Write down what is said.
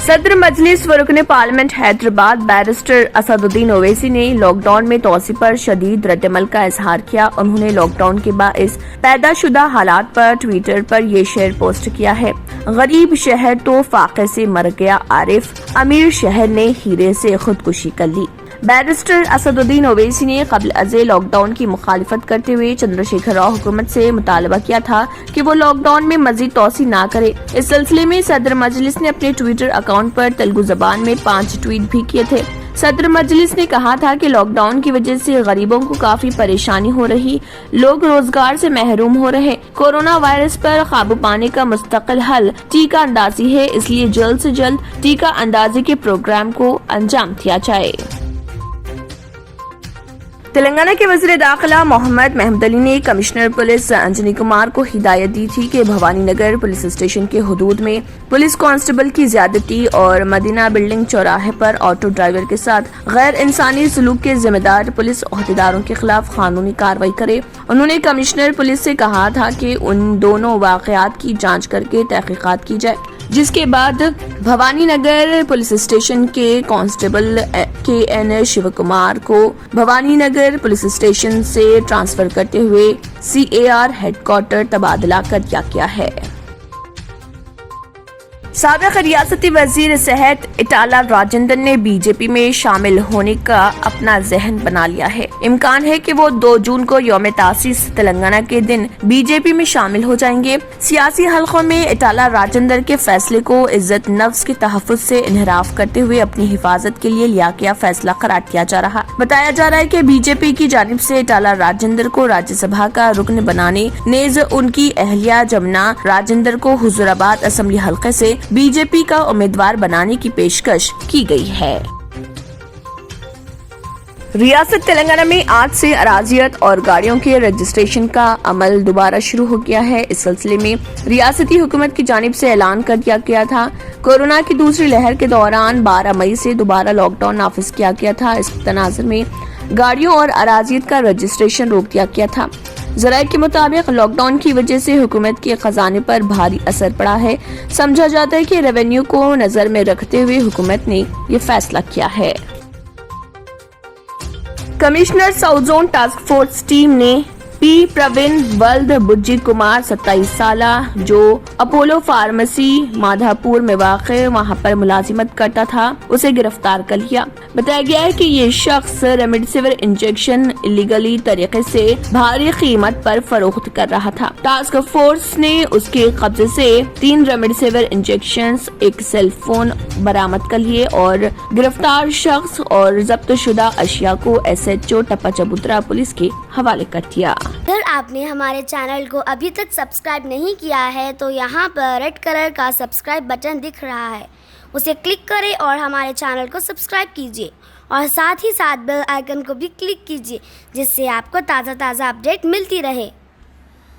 सदर मजलिस व रुकन पार्लियामेंट हैदराबाद बैरिस्टर असदुद्दीन ओवैसी ने लॉकडाउन में तोसी पर शदीद रद्दअमल का इजहार किया। उन्होंने लॉकडाउन के बाइस पैदाशुदा हालात पर ट्विटर पर ये शेर पोस्ट किया है। गरीब शहर तो फाके से मर गया आरिफ, अमीर शहर ने हीरे से खुदकुशी कर ली। बैरिस्टर असदुद्दीन ओवैसी ने कबल अज़े लॉकडाउन की मुखालिफत करते हुए चंद्रशेखर राव हुकूमत से मुतालबा किया था कि वो लॉकडाउन में मजीद तोसी ना करे। इस सिलसिले में सदर मजलिस ने अपने ट्विटर अकाउंट पर तेलुगु जबान में 5 ट्वीट भी किए थे। सदर मजलिस ने कहा था कि लॉकडाउन की वजह से गरीबों को काफी परेशानी हो रही, लोग रोजगार से महरूम हो रहे। कोरोना वायरस पर काबू पाने का मुस्तकिल हल टीका अंदाजी है, इसलिए जल्द से जल्द टीका अंदाजी के प्रोग्राम को अंजाम दिया जाए। तेलंगाना के वज़ीर दाखिला मोहम्मद महमूद अली ने कमिश्नर पुलिस अंजनी कुमार को हिदायत दी थी कि भवानी नगर पुलिस स्टेशन के हुदूद में पुलिस कांस्टेबल की ज्यादती और मदीना बिल्डिंग चौराहे पर ऑटो ड्राइवर के साथ गैर इंसानी सलूक के जिम्मेदार पुलिस ओहदेदारों के खिलाफ कानूनी कार्रवाई करे। उन्होंने कमिश्नर पुलिस से कहा था कि उन दोनों वाकयात की जाँच करके तहकीकात की जाए, जिसके बाद भवानी नगर पुलिस स्टेशन के कांस्टेबल KN शिव कुमार को भवानी नगर पुलिस स्टेशन से ट्रांसफर करते हुए CAR हेडक्वार्टर तबादला कर दिया गया है। साबिक रियासती वजीर सेहत इटाला राजेंद्र ने बीजेपी में शामिल होने का अपना जहन बना लिया है। इम्कान है कि वो 2 जून को यौम तासीस तेलंगाना के दिन बीजेपी में शामिल हो जाएंगे। सियासी हलकों में इटाला राजेंद्र के फैसले को इज्जत नफ्स के तहफ़्फ़ुज़ से इन्हिराफ करते हुए अपनी हिफाजत के लिए लिया गया फैसला करार किया जा रहा। बताया जा रहा है कि बीजेपी की जानिब से इटाला राजेंद्र को राज्यसभा का रुकन बनाने नेज़ उनकी अहलिया जमुना राजेंद्र को हुजूराबाद असेंबली हल्के से बीजेपी का उम्मीदवार बनाने की पेशकश की गई है। रियासत तेलंगाना में आज से अराजियत और गाड़ियों के रजिस्ट्रेशन का अमल दोबारा शुरू हो गया है। इस सिलसिले में रियासती हुकूमत की जानिब से ऐलान कर दिया गया था। कोरोना की दूसरी लहर के दौरान 12 मई से दोबारा लॉकडाउन नाफिज किया गया था। इस तनाज़ुर में गाड़ियों और अराजियत का रजिस्ट्रेशन रोक दिया गया था। ज़राए के मुताबिक लॉकडाउन की वजह से हुकूमत के खजाने पर भारी असर पड़ा है। समझा जाता है कि रेवेन्यू को नजर में रखते हुए हुकूमत ने ये फैसला किया है। Commissioner south zone task force team ने P प्रवीण वल्द बुज्जी कुमार 27 साला जो अपोलो फार्मेसी माधापुर में वाक़ वहां पर मुलाजिमत करता था, उसे गिरफ्तार कर लिया। बताया गया है कि ये शख्स रेमडेसिविर इंजेक्शन इलीगली तरीके से भारी कीमत पर फरोख्त कर रहा था। टास्क फोर्स ने उसके कब्जे से 3 रेमडेसिविर इंजेक्शन, एक सेल फोन बरामद कर लिए और गिरफ्तार शख्स और जब्त शुदा अशिया को SHO टप्पा चबूतरा पुलिस के हवाले कर दिया। अगर आपने हमारे चैनल को अभी तक सब्सक्राइब नहीं किया है तो यहाँ पर रेड कलर का सब्सक्राइब बटन दिख रहा है, उसे क्लिक करें और हमारे चैनल को सब्सक्राइब कीजिए और साथ ही साथ बेल आइकन को भी क्लिक कीजिए, जिससे आपको ताज़ा अपडेट मिलती रहे।